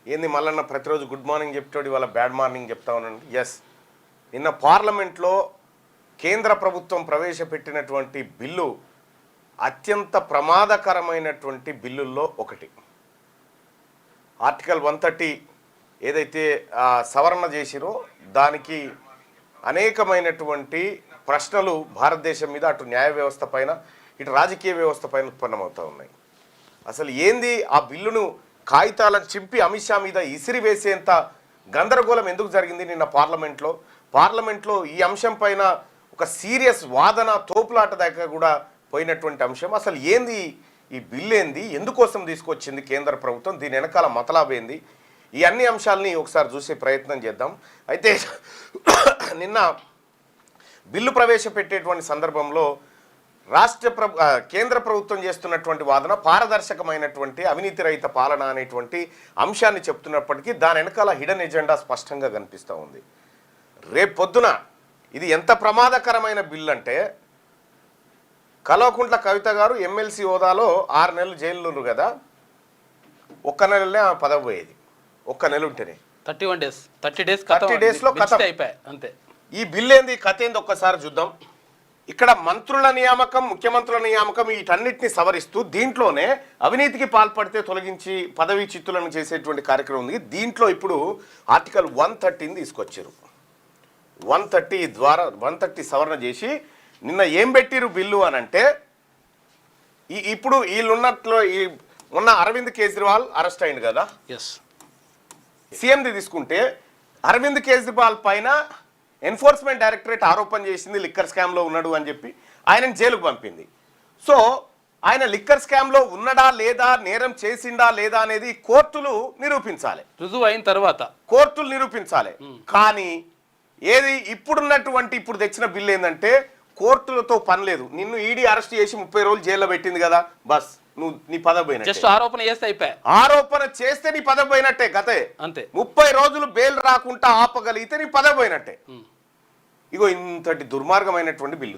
ఏంది మళ్ళీ ప్రతిరోజు గుడ్ మార్నింగ్ చెప్తాడు, ఇవాళ బ్యాడ్ మార్నింగ్ చెప్తా ఉన్నాను. ఎస్, నిన్న పార్లమెంట్లో కేంద్ర ప్రభుత్వం ప్రవేశపెట్టినటువంటి బిల్లు అత్యంత ప్రమాదకరమైనటువంటి బిల్లుల్లో ఒకటి. ఆర్టికల్ 130 ఏదైతే సవరణ చేసిరో దానికి అనేకమైనటువంటి ప్రశ్నలు భారతదేశం మీద, అటు న్యాయ వ్యవస్థ పైన, ఇటు రాజకీయ వ్యవస్థ పైన ఉత్పన్నమవుతూ ఉన్నాయి. అసలు ఏంది ఆ బిల్లును కాగితాలను చింపి అమిత్ షా మీద ఇసిరి వేసేంత గందరగోళం ఎందుకు జరిగింది నిన్న పార్లమెంట్లో ఈ అంశం పైన ఒక సీరియస్ వాదన, తోపులాట దాకా కూడా పోయినటువంటి అంశం. అసలు ఏంది ఈ బిల్లు, ఏంది, ఎందుకోసం తీసుకొచ్చింది కేంద్ర ప్రభుత్వం, దీని వెనకాల మతలాబేంది, ఈ అన్ని అంశాలని ఒకసారి చూసే ప్రయత్నం చేద్దాం. అయితే నిన్న బిల్లు ప్రవేశపెట్టేటువంటి సందర్భంలో కేంద్ర ప్రభుత్వం చేస్తున్నటువంటి వాదన పారదర్శకమైనటువంటి అవినీతి రహిత పాలన అనేటువంటి అంశాన్ని చెప్తున్నప్పటికీ దాని వెనకాల హిడెన్ ఎజెండా స్పష్టంగా కనిపిస్తూ ఉంది. రేపు పొద్దున ఇది ఎంత ప్రమాదకరమైన బిల్లు అంటే, కల్వకుంట్ల కవిత గారు ఎమ్మెల్సీ హోదాలో 6 నెలలు జైల్లో కదా, ఒక్క నెలనే ఆమె పదవి పోయేది. ఒక్క నెల ఉంటేనే 30 డేస్లో కథ అయిపోయాయి అంతే. ఈ బిల్లు ఏంది, కథ ఏంది ఒక్కసారి చూద్దాం. ఇక్కడ మంత్రుల నియామకం, ముఖ్యమంత్రుల నియామకం వీటన్నిటిని సవరిస్తూ దీంట్లోనే అవినీతికి పాల్పడితే తొలగించి పదవీ చిత్తులను చేసేటువంటి కార్యక్రమం ఉంది. దీంట్లో ఇప్పుడు ఆర్టికల్ 130 తీసుకొచ్చారు. 130 ద్వారా 130 సవరణ చేసి నిన్న ఏం పెట్టిరు బిల్లు అని అంటే, ఇప్పుడు వీళ్ళున్నట్లో మొన్న అరవింద్ కేజ్రీవాల్ అరెస్ట్ అయింది కదా, సీఎంది తీసుకుంటే అరవింద్ కేజ్రీవాల్ పైన ఎన్ఫోర్స్మెంట్ డైరెక్టరేట్ ఆరోపణ చేసింది లిక్కర్ స్కామ్లో ఉన్నాడు అని చెప్పి ఆయనను జైలుకు పంపింది. సో ఆయన లిక్కర్ స్కామ్లో ఉన్నాడా లేదా, నేరం చేసిండా లేదా అనేది కోర్టులు నిరూపించాలి, రుజువు అయిన తర్వాత కోర్టులు నిరూపించాలి. కానీ ఏది ఇప్పుడు తెచ్చిన బిల్లు ఏంటంటే, కోర్టులతో పని లేదు. నిన్ను ఈడీ అరెస్ట్ చేసి 30 రోజులు జైల్లో పెట్టింది కదా, బస్ నువ్వు నీ పదవి పోయినట్టే. జస్ట్ ఆరోపణ చేస్తే అయిపోయి, ఆరోపణ చేస్తే నీ పదవి పోయినట్టే గతే. అంతే. 30 రోజులు బెయిల్ రాకుండా ఆపగలిగితే నీ పదవి పోయినట్టే. ఇగో ఇంతటి దుర్మార్గమైనటువంటి బిల్లు.